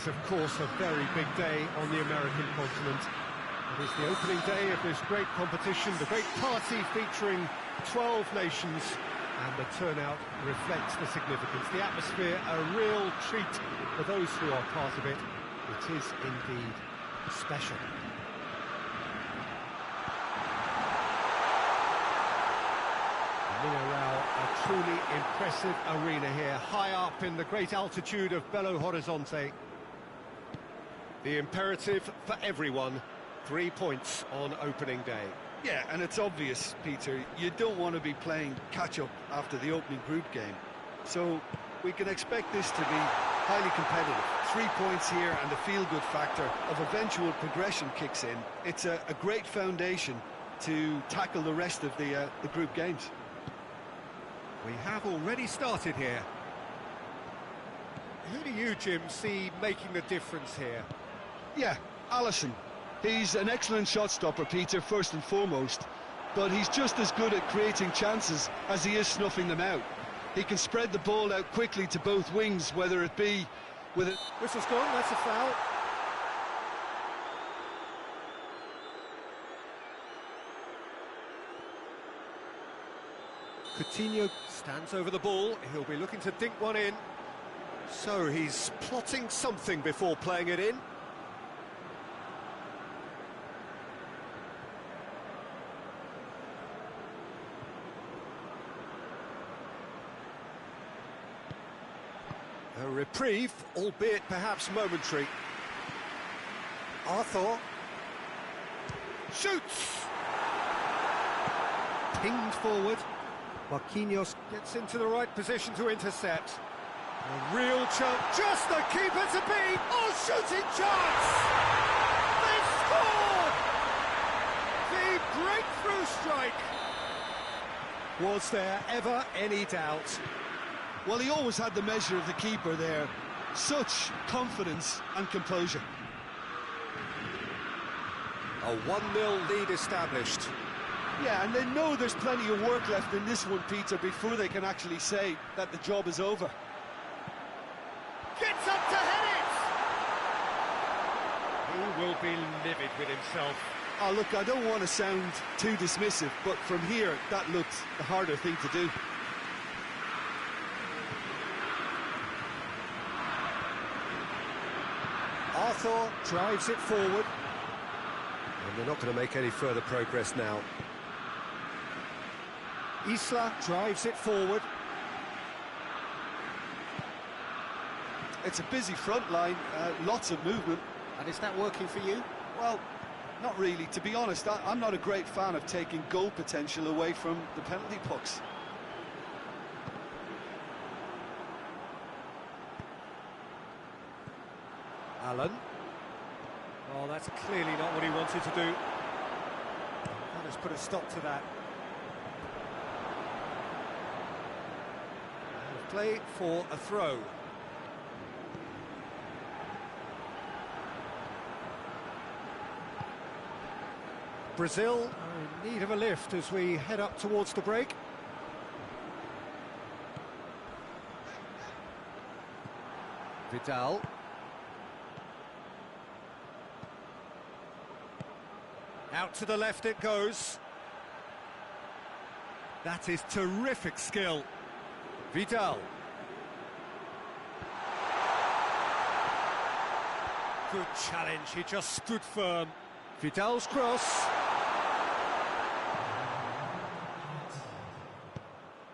is, of course, a very big day on the American continent. It is the opening day of this great competition, the great party featuring 12 nations, and the turnout reflects the significance. The atmosphere, a real treat for those who are part of it. It is indeed special. A truly impressive arena here, high up in the great altitude of Belo Horizonte. The imperative for everyone, 3 points on opening day. Yeah, and it's obvious, Peter, you don't want to be playing catch-up after the opening group game. So we can expect this to be highly competitive. 3 points here and the feel-good factor of eventual progression kicks in. It's a great foundation to tackle the rest of the group games. We have already started here. Who do you, Jim, see making the difference here? Yeah, Alisson. He's an excellent shot stopper, Peter, first and foremost, but he's just as good at creating chances as he is snuffing them out. He can spread the ball out quickly to both wings, whether it be with it... Whistle's gone, that's a foul. Coutinho stands over the ball, he'll be looking to dink one in. So he's plotting something before playing it in. A reprieve, albeit perhaps momentary. Arthur shoots! Pinged forward. Marquinhos gets into the right position to intercept. A real chance, just the keeper to beat! Oh, shooting chance! They scored! The breakthrough strike! Was there ever any doubt? Well, he always had the measure of the keeper there. Such confidence and composure. A 1-0 lead established. Yeah, and they know there's plenty of work left in this one, Peter, before they can actually say that the job is over. Gets up to head it! He will be livid with himself. Oh, look, I don't want to sound too dismissive, but from here, that looked the harder thing to do. Arthur drives it forward. And they're not going to make any further progress now. Isla drives it forward. It's a busy front line, lots of movement. And is that working for you? Well, not really. To be honest, I'm not a great fan of taking goal potential away from the penalty box. Allen. Oh, that's clearly not what he wanted to do. That has put a stop to that. And play for a throw. Brazil are in need of a lift as we head up towards the break. Vidal. Out to the left it goes. That is terrific skill. Vidal. Good challenge, he just stood firm. Vidal's cross.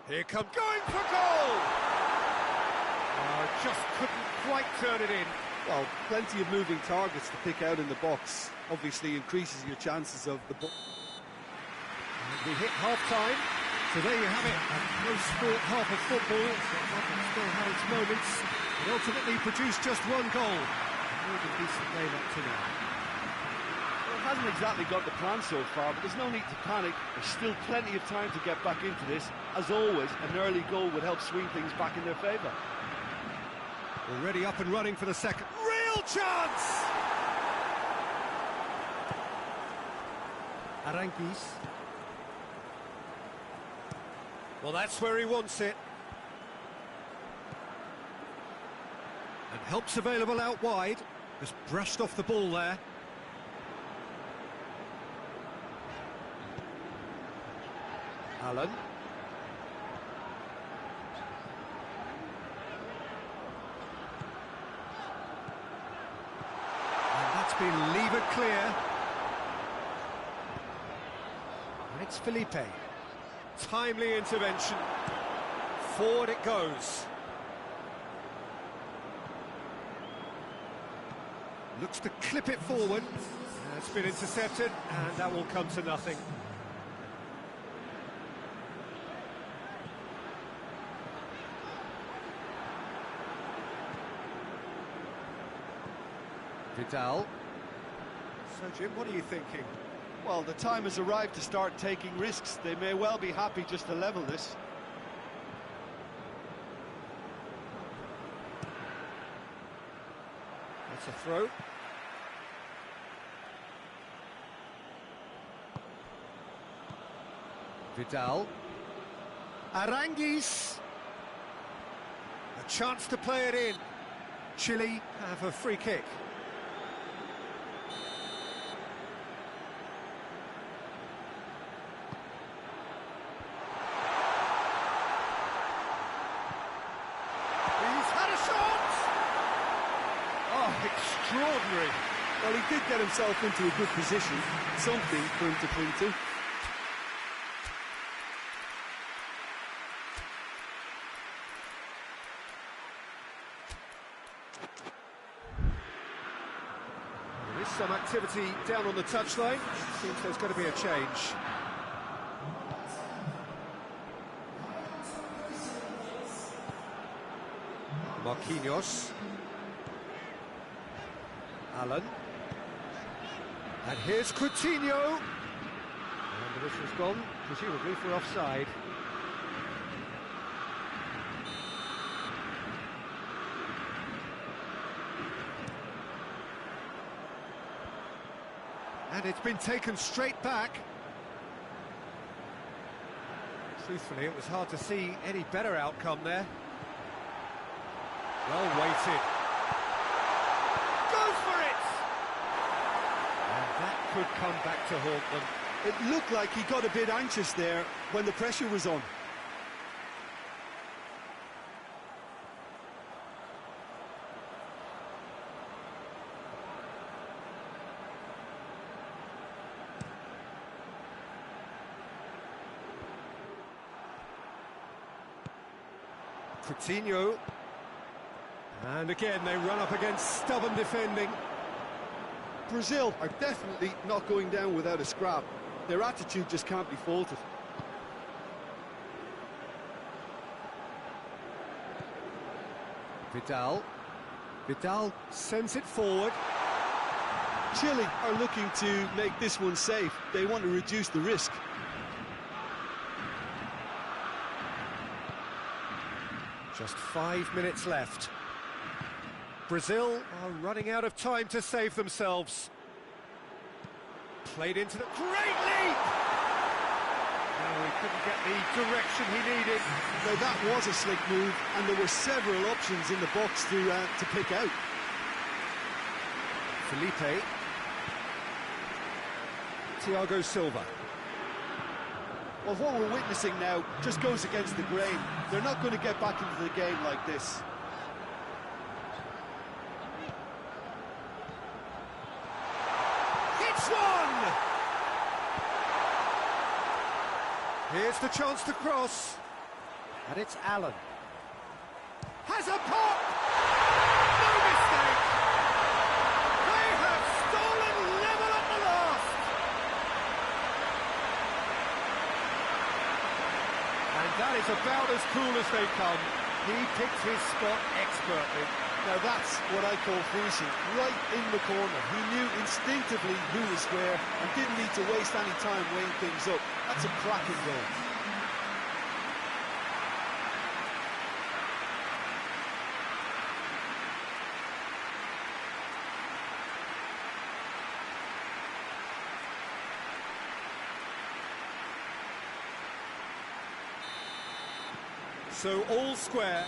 Here comes, going for goal! Just couldn't quite turn it in. Well, plenty of moving targets to pick out in the box. Obviously increases your chances of the ball. We hit half-time, so there you have it. A close-fought half of football, so often still had its moments. It ultimately produced just one goal. More than decent game up to now. Well, it hasn't exactly got the plan so far, but there's no need to panic. There's still plenty of time to get back into this. As always, an early goal would help swing things back in their favour. Already up and running for the second. Real chance! Aranguis. Well, that's where he wants it. And Help's available out wide. Just brushed off the ball there. Allen. And that's been levered clear. And it's Felipe. Timely intervention. Forward it goes. Looks to clip it forward. It's been intercepted, and that will come to nothing. Vidal. So, Jim, what are you thinking? Well, the time has arrived to start taking risks. They may well be happy just to level this. That's a throw. Vidal. Aranguiz. A chance to play it in. Chile have a free kick. He's had a shot! Oh, extraordinary. Well, he did get himself into a good position. Something for him to cling to. There is some activity down on the touchline. Seems there's going to be a change. Marquinhos. Allen. And here's Coutinho. And the whistle's gone, presumably for offside. And it's been taken straight back. Truthfully, it was hard to see any better outcome there. Well weighted. Goes for it! And that could come back to haunt them. It looked like he got a bit anxious there when the pressure was on. Coutinho. And again, they run up against stubborn defending. Brazil are definitely not going down without a scrap. Their attitude just can't be faulted. Vidal. Vidal sends it forward. Chile are looking to make this one safe. They want to reduce the risk. Just 5 minutes left. Brazil are running out of time to save themselves. Played into the... Great leap! No, he couldn't get the direction he needed. Now that was a slick move, and there were several options in the box to pick out. Felipe. Thiago Silva. Well, what we're witnessing now just goes against the grain. They're not going to get back into the game like this. It's one! Here's the chance to cross. And it's Allen. Has a pop! No mistake! They have stolen level at the last! And that is about as cool as they come. He picked his spot expertly. Now that's what I call finishing, right in the corner. He knew instinctively who was square and didn't need to waste any time weighing things up. That's a cracking goal. So all square,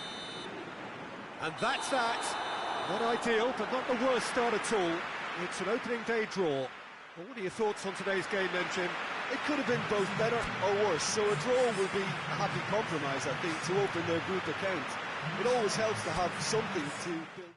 and that's that. Not ideal, but not the worst start at all. It's an opening day draw. Well, what are your thoughts on today's game then, Jim? It could have been both better or worse, so a draw will be a happy compromise, I think, to open their group account. It always helps to have something to build.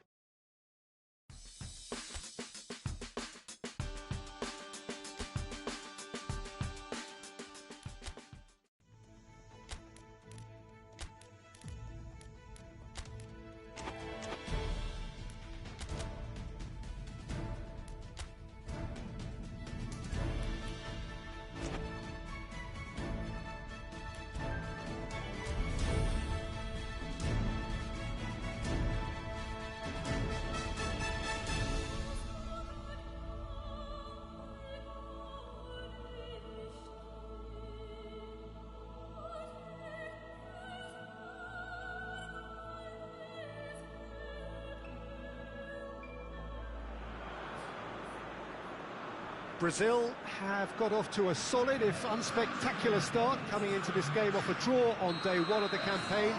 Brazil have got off to a solid, if unspectacular start, coming into this game off a draw on day one of the campaign.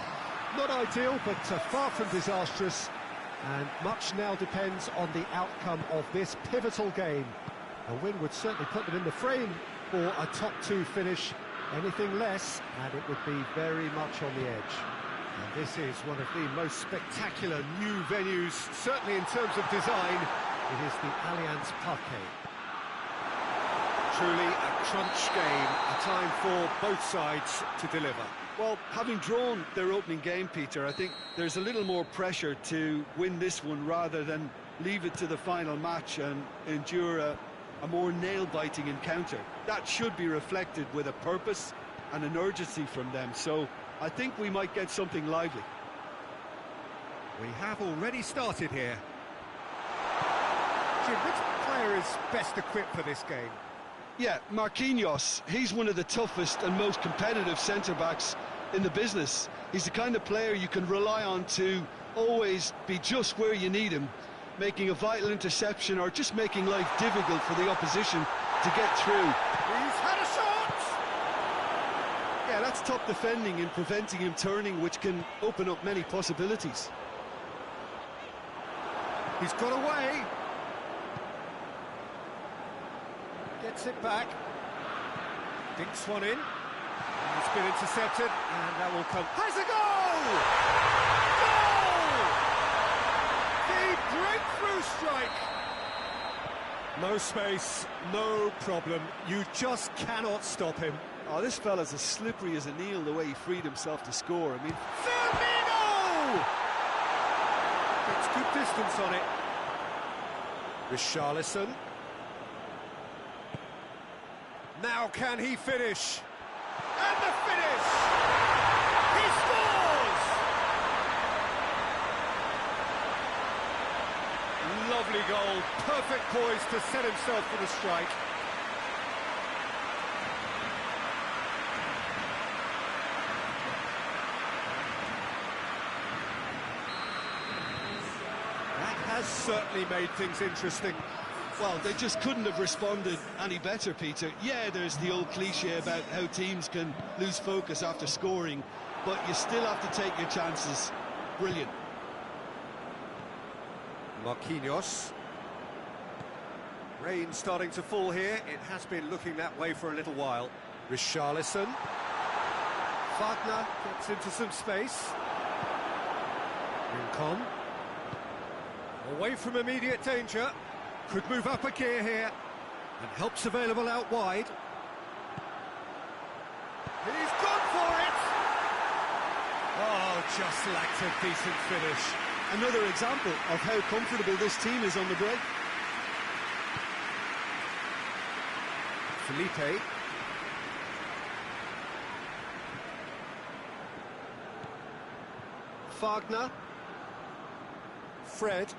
Not ideal, but far from disastrous, and much now depends on the outcome of this pivotal game. A win would certainly put them in the frame for a top two finish. Anything less, and it would be very much on the edge. And this is one of the most spectacular new venues, certainly in terms of design. It is the Allianz Parque. Truly a crunch game, a time for both sides to deliver. Well, having drawn their opening game, Peter, I think there's a little more pressure to win this one rather than leave it to the final match and endure a more nail-biting encounter. That should be reflected with a purpose and an urgency from them, so I think we might get something lively. We have already started here. Jim, which player is best equipped for this game? Yeah, Marquinhos, he's one of the toughest and most competitive centre-backs in the business. He's the kind of player you can rely on to always be just where you need him, making a vital interception or just making life difficult for the opposition to get through. He's had a shot! Yeah, that's top defending and preventing him turning, which can open up many possibilities. He's got away. Gets it back. Dinks one in. It's been intercepted, and that will come. Has a goal! Goal! The breakthrough strike. No space, no problem. You just cannot stop him. Oh, this fella's as slippery as an eel the way he freed himself to score. I mean, Firmino! Gets good distance on it. Richarlison. Now can he finish? And the finish! He scores! Lovely goal, perfect poise to set himself for the strike. That has certainly made things interesting. well, they just couldn't have responded any better, Peter. Yeah, there's the old cliche about how teams can lose focus after scoring, but you still have to take your chances. Brilliant. Marquinhos. Rain starting to fall here. It has been looking that way for a little while. Richarlison. Wagner gets into some space. Rincon. Away from immediate danger. Could move up a gear here. And help's available out wide. He's gone for it! Oh, just lacked a decent finish. Another example of how comfortable this team is on the break. Felipe. Wagner. Fred.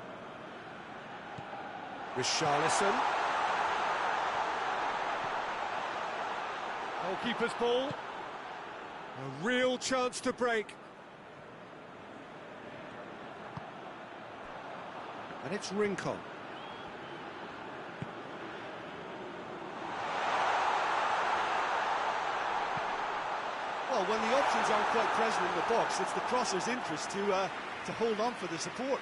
Richarlison. Goalkeeper's ball. A real chance to break. And it's Rincon. Well, when the options aren't quite present in the box, it's the crosser's interest to hold on for the support.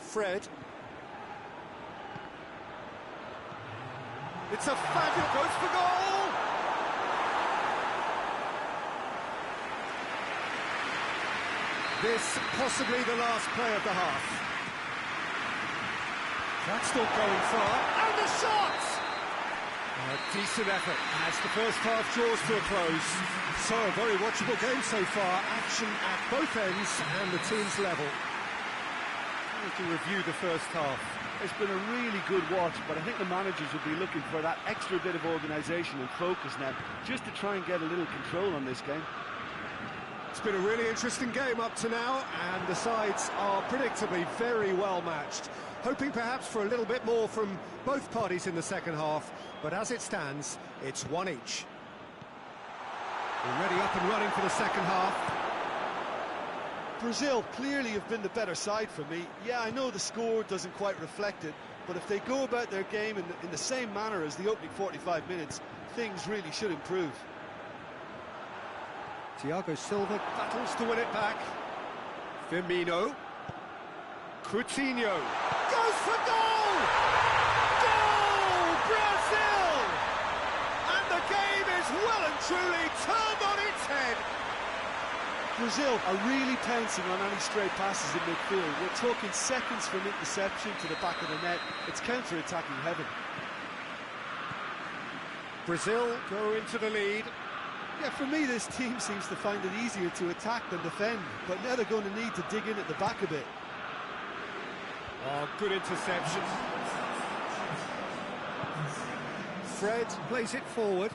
Fred. It's a fabulous goes for goal! This possibly the last play of the half. That's not going far. And the shot! A decent effort as the first half draws to a close. So, a very watchable game so far. Action at both ends and the team's level. We can review the first half. It's been a really good watch, but I think the managers will be looking for that extra bit of organisation and focus now, just to try and get a little control on this game. It's been a really interesting game up to now, and the sides are predictably very well matched. Hoping perhaps for a little bit more from both parties in the second half, but as it stands, it's one each. Already up and running for the second half. Brazil clearly have been the better side for me. Yeah, I know the score doesn't quite reflect it, but if they go about their game in the same manner as the opening 45 minutes, things really should improve. Thiago Silva battles to win it back. Firmino. Coutinho. Goes for goal! Goal! Brazil! And the game is well and truly turned on its head. Brazil are really pouncing on any stray passes in midfield. We're talking seconds from interception to the back of the net. It's counter-attacking heaven. Brazil go into the lead. Yeah, for me, this team seems to find it easier to attack than defend, but now they're going to need to dig in at the back a bit. Oh, good interception. Fred plays it forward.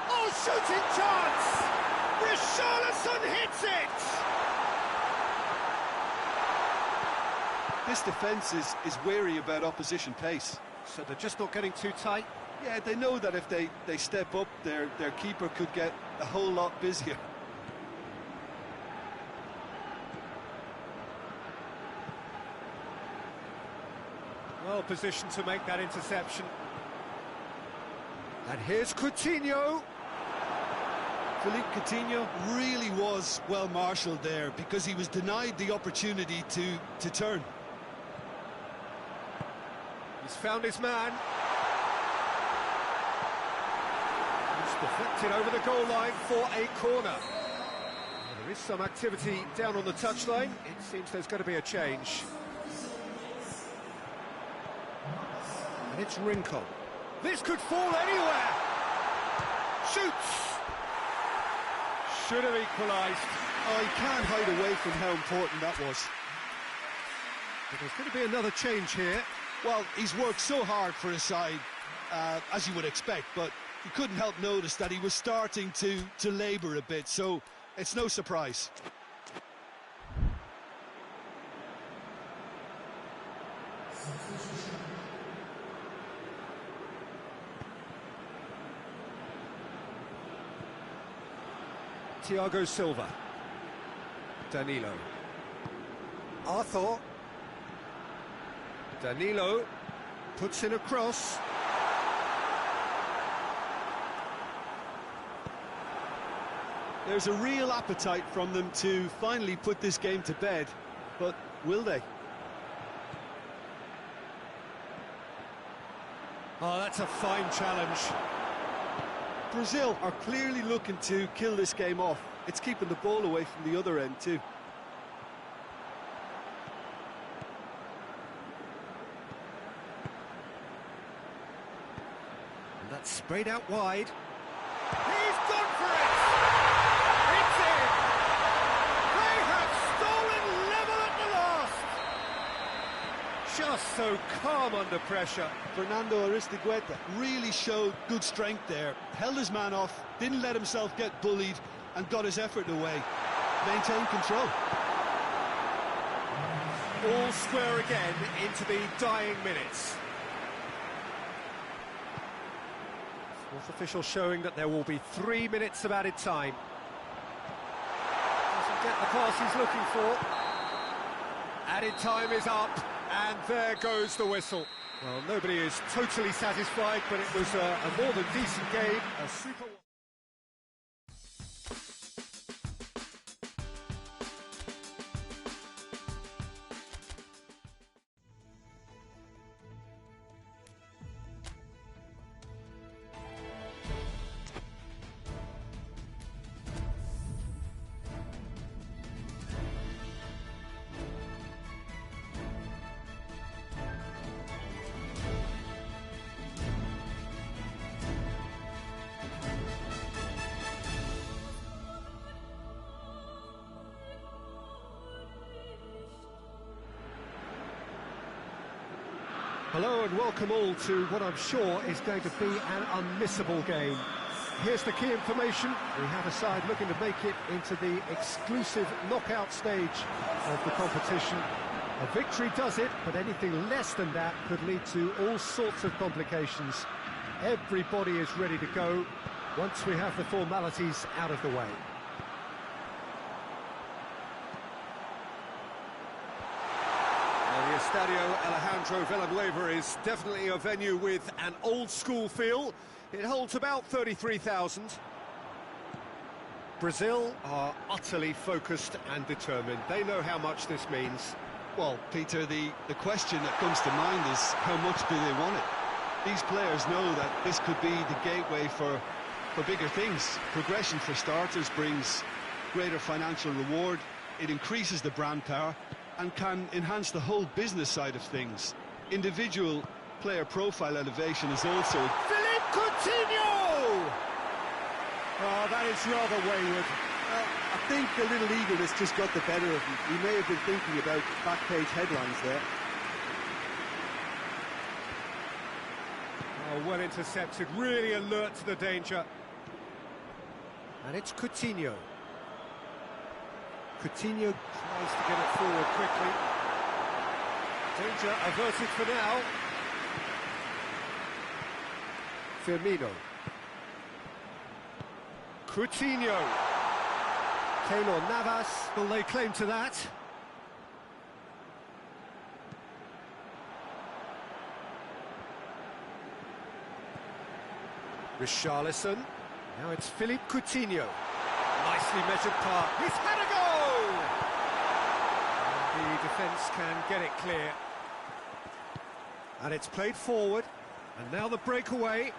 Oh, shooting chance! Richarlison hits it! This defence is wary about opposition pace. So they're just not getting too tight? Yeah, they know that if they step up, their keeper could get a whole lot busier. Well positioned to make that interception. And here's Coutinho. Philippe Coutinho really was well marshalled there because he was denied the opportunity to turn. He's found his man. He's deflected over the goal line for a corner. Well, there is some activity down on the touchline. It seems there's going to be a change. And it's Rincon. This could fall anywhere. Shoots. Should have equalised. Oh, he can't hide away from how important that was. But there's going to be another change here. Well, he's worked so hard for his side, as you would expect, but you couldn't help notice that he was starting to labour a bit, so it's no surprise. Thiago Silva. Danilo. Arthur. Danilo puts in a cross. There's a real appetite from them to finally put this game to bed, but will they? Oh, that's a fine challenge. Brazil are clearly looking to kill this game off. It's keeping the ball away from the other end too. And that's sprayed out wide. He's gone for it! It's in! They have stolen level at the last! Just so calm under pressure. Fernando Aristigueta really showed good strength there. Held his man off, didn't let himself get bullied, and got his effort away. Maintained control. All square again into the dying minutes. Fourth official showing that there will be 3 minutes of added time. Doesn't get the pass he's looking for. Added time is up, and there goes the whistle. Well, nobody is totally satisfied, but it was a more than decent game. A super... Hello and welcome all to what I'm sure is going to be an unmissable game. Here's the key information. We have a side looking to make it into the exclusive knockout stage of the competition. A victory does it, but anything less than that could lead to all sorts of complications. Everybody is ready to go once we have the formalities out of the way. The Estadio Alejandro Villanueva is definitely a venue with an old-school feel. It holds about 33,000. Brazil are utterly focused and determined. They know how much this means. Well, Peter, the question that comes to mind is how much do they want it? These players know that this could be the gateway for bigger things. Progression, for starters, brings greater financial reward. It increases the brand power and can enhance the whole business side of things. Individual player profile elevation is also... Philippe Coutinho! Oh, that is rather wayward. I think a little eagerness just got the better of him. He may have been thinking about back-page headlines there. Oh, well intercepted, really alert to the danger. And it's Coutinho. Coutinho tries to get it forward quickly. Danger averted for now. Firmino. Coutinho. Keylor Navas will lay claim to that. Richarlison. Now it's Philippe Coutinho. Nicely measured pass. He's had a goal! And the defence can get it clear. And it's played forward. And now the breakaway.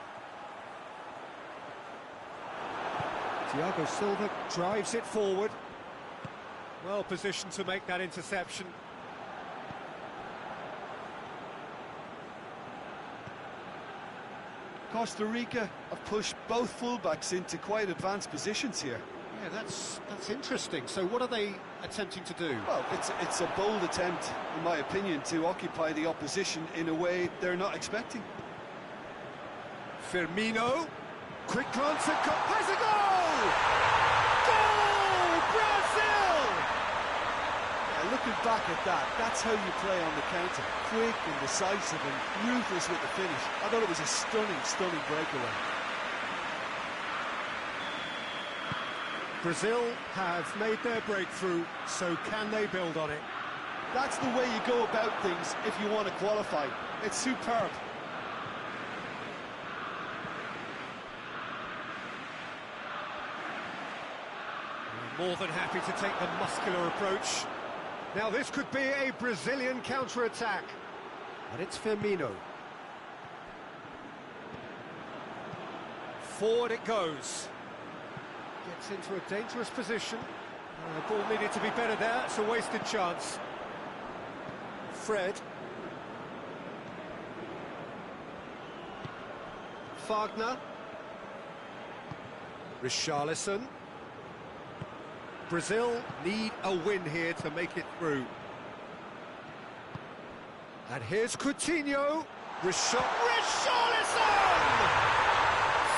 Thiago Silva drives it forward. Well positioned to make that interception. Costa Rica have pushed both fullbacks into quite advanced positions here. Yeah, that's interesting. So what are they attempting to do? Well, it's a bold attempt, in my opinion, to occupy the opposition in a way they're not expecting. Firmino, quick glance at has a goal! Goal! Brazil! Yeah, looking back at that, that's how you play on the counter. Quick and decisive and ruthless with the finish. I thought it was a stunning breakaway. Brazil have made their breakthrough, so can they build on it? That's the way you go about things if you want to qualify. It's superb. More than happy to take the muscular approach. Now this could be a Brazilian counter-attack. And it's Firmino. Forward it goes. Gets into a dangerous position. The ball needed to be better there. It's a wasted chance. Fred. Wagner. Richarlison. Brazil need a win here to make it through. And here's Coutinho. Richarlison!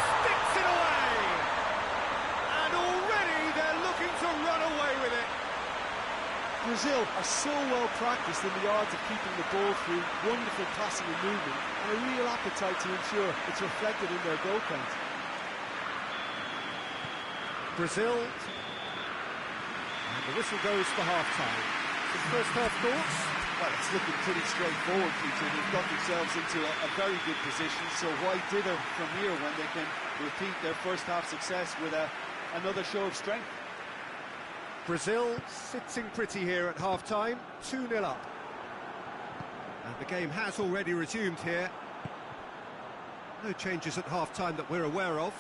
Sticks it away! And already they're looking to run away with it. Brazil are so well practiced in the art of keeping the ball through, wonderful passing and movement, and a real appetite to ensure it's reflected in their goal count. Brazil. The whistle goes for half-time. Some first-half thoughts? Well, it's looking pretty straightforward, Peter. They've got themselves into a very good position, so why dither from here when they can repeat their first-half success with another show of strength? Brazil sitting pretty here at half-time, 2-0 up. And the game has already resumed here. No changes at half-time that we're aware of.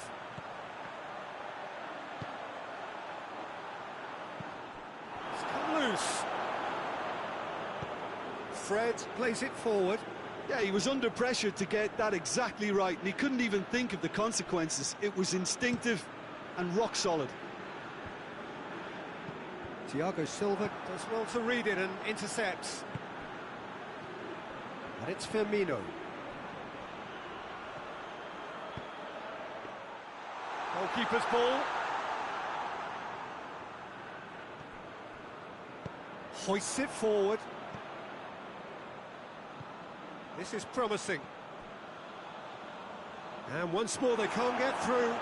Loose. Fred plays it forward. Yeah, he was under pressure to get that exactly right, and he couldn't even think of the consequences. It was instinctive and rock solid. Thiago Silva does well to read it and intercepts. And it's Firmino. Goalkeeper's ball. Hoists it forward. This is promising. And once more they can't get through.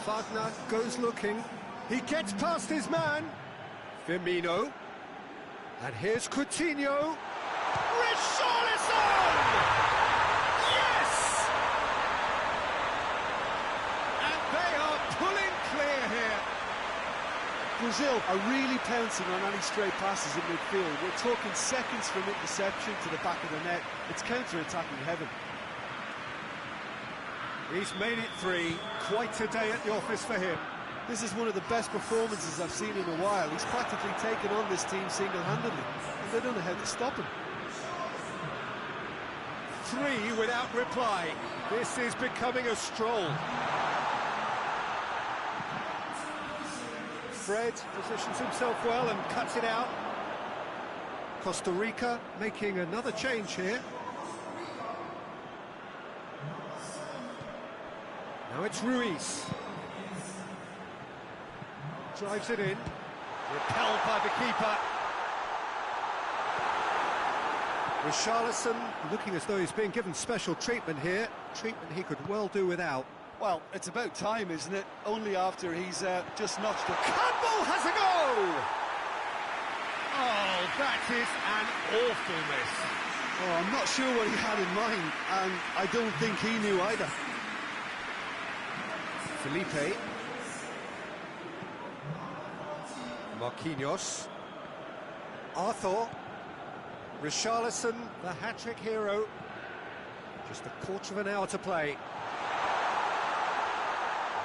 Wagner goes looking. He gets past his man. Firmino. And here's Coutinho. Richarlison! Yes! And they are pulling clear here. Brazil are really pouncing on any stray passes in midfield. We're talking seconds from interception to the back of the net. It's counter-attacking heaven. He's made it 3. Quite a day at the office for him. This is one of the best performances I've seen in a while. He's practically taken on this team single-handedly, and they don't know how to stop him. 3 without reply. This is becoming a stroll. Fred positions himself well and cuts it out. Costa Rica making another change here. Now it's Ruiz. Drives it in. Repelled by the keeper. Richarlison looking as though he's being given special treatment here. Treatment he could well do without. Well, it's about time, isn't it? Only after he's just notched it. Campbell has a go! Oh, that is an awful miss. Oh, I'm not sure what he had in mind, and I don't think he knew either. Felipe. Marquinhos. Arthur. Richarlison, the hat-trick hero. Just a quarter of an hour to play.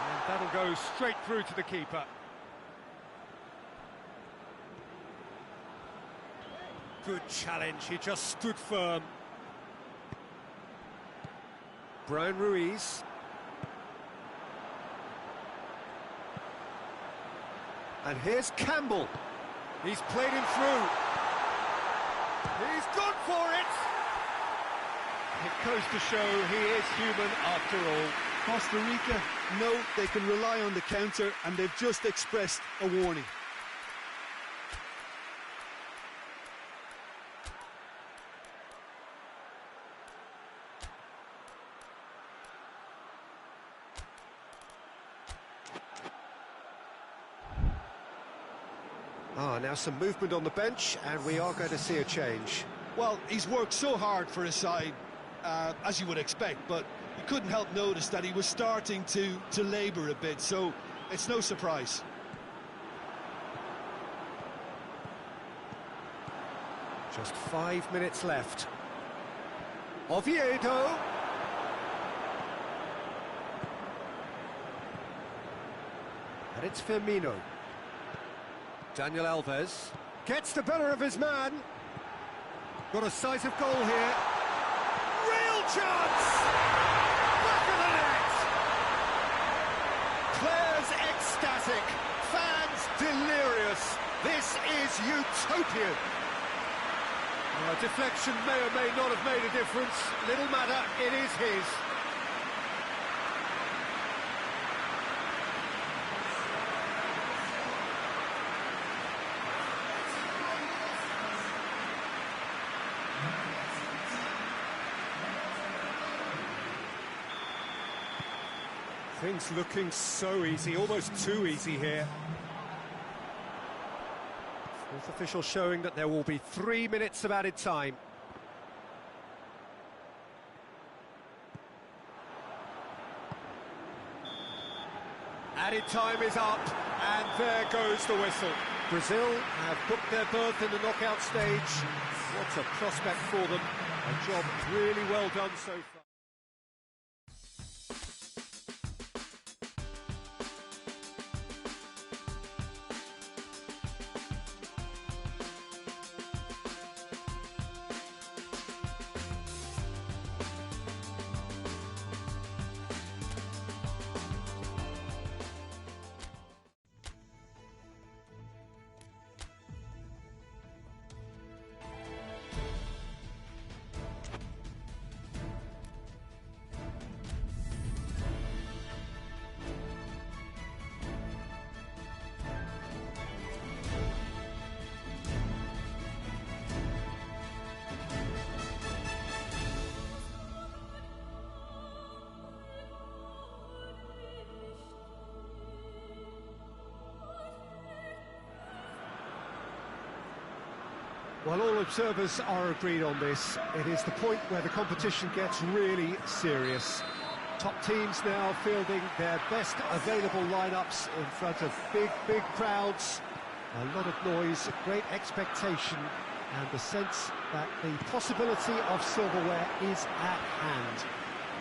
And that'll go straight through to the keeper. Good challenge, he just stood firm. Brian Ruiz. And here's Campbell. He's played him through. He's gone for it! It goes to show he is human after all. Costa Rica know they can rely on the counter, and they've just expressed a warning. Now some movement on the bench, and we are going to see a change. Well, he's worked so hard for his side, as you would expect, but you couldn't help notice that he was starting to labour a bit, so it's no surprise. Just 5 minutes left. Oviedo. And it's Firmino. Daniel Alves gets the better of his man. Got a decisive goal here. Real chance! Back of the net! Players ecstatic, fans delirious. This is utopian. Deflection may or may not have made a difference. Little matter, it is his. Things looking so easy, almost too easy here. Fourth official showing that there will be 3 minutes of added time. Added time is up, and there goes the whistle. Brazil have booked their berth in the knockout stage. What a prospect for them. A job really well done so far. Well, all observers are agreed on this. It is the point where the competition gets really serious. Top teams now fielding their best available lineups in front of big crowds. A lot of noise, great expectation, and the sense that the possibility of silverware is at hand.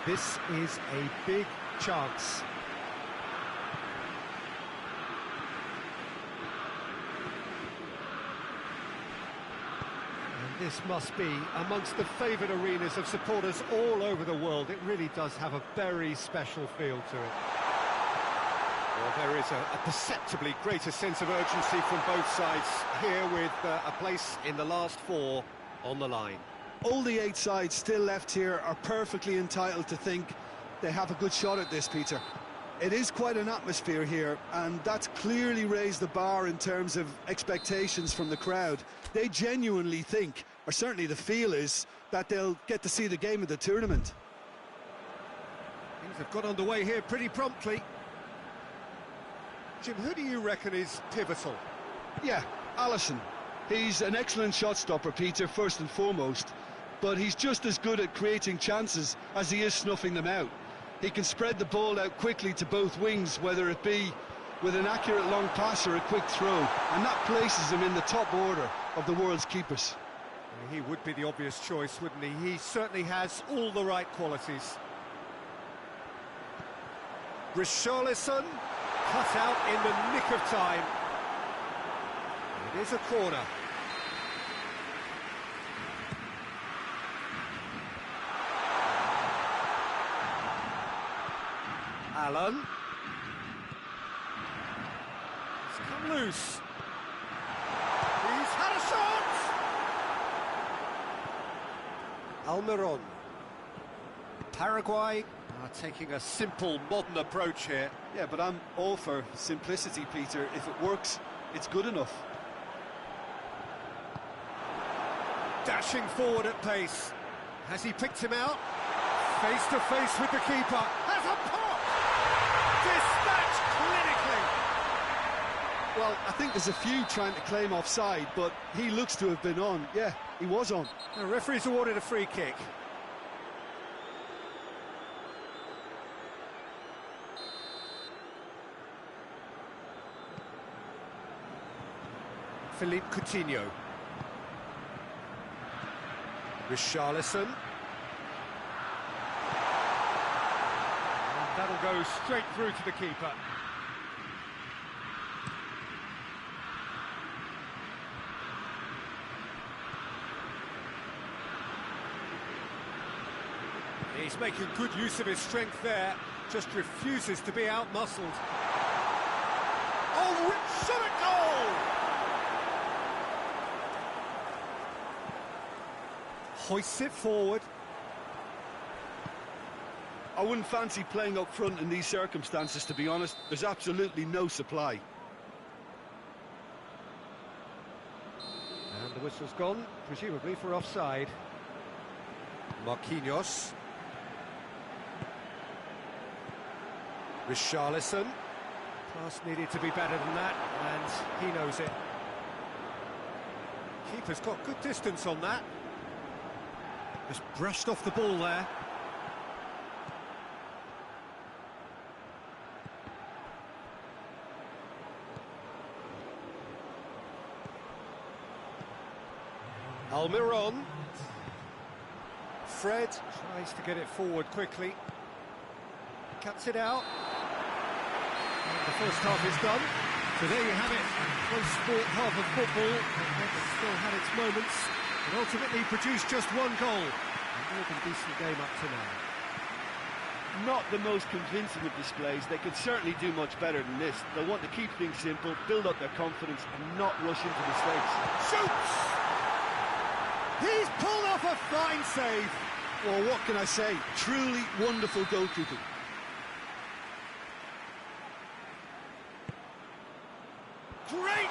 This is a big chance. This must be amongst the favoured arenas of supporters all over the world. It really does have a very special feel to it. Well, there is a perceptibly greater sense of urgency from both sides here, with a place in the last four on the line. All the 8 sides still left here are perfectly entitled to think they have a good shot at this, Peter. It is quite an atmosphere here, and that's clearly raised the bar in terms of expectations from the crowd. They genuinely think, or certainly the feel is, that they'll get to see the game of the tournament. Things have got underway here pretty promptly. Jim, who do you reckon is pivotal? Yeah, Alisson. He's an excellent shot stopper, Peter, first and foremost, but he's just as good at creating chances as he is snuffing them out. He can spread the ball out quickly to both wings, whether it be with an accurate long pass or a quick throw, and that places him in the top order of the world's keepers. He would be the obvious choice, wouldn't he? He certainly has all the right qualities. Richarlison cut out in the nick of time. It is a corner. Allen. It's come loose. He's had a shot! Almiron. Paraguay are taking a simple, modern approach here. Yeah, but I'm all for simplicity, Peter. If it works, it's good enough. Dashing forward at pace. Has he picked him out? Face to face with the keeper. Has a pop! Dispatched clinically. Well, I think there's a few trying to claim offside, but he looks to have been on. Yeah, he was on. The referee's awarded a free kick. Philippe Coutinho. Richarlison. And that'll go straight through to the keeper. He's making good use of his strength there, just refuses to be out-muscled. Oh, what a goal! Hoists it forward. I wouldn't fancy playing up front in these circumstances, to be honest. There's absolutely no supply. And the whistle's gone, presumably for offside. Marquinhos. Richarlison. Pass needed to be better than that, and he knows it. Keeper's got good distance on that. Just brushed off the ball there. Almiron. Fred tries to get it forward quickly. Cuts it out. And the first half is done. So there you have it. One sport half of football, but still had its moments, and ultimately produced just one goal. A more than decent game up to now. Not the most convincing of displays. They could certainly do much better than this. They'll want to keep things simple, build up their confidence, and not rush into mistakes. Shoots! He's pulled off a fine save. Well, what can I say? Truly wonderful goalkeeping. Great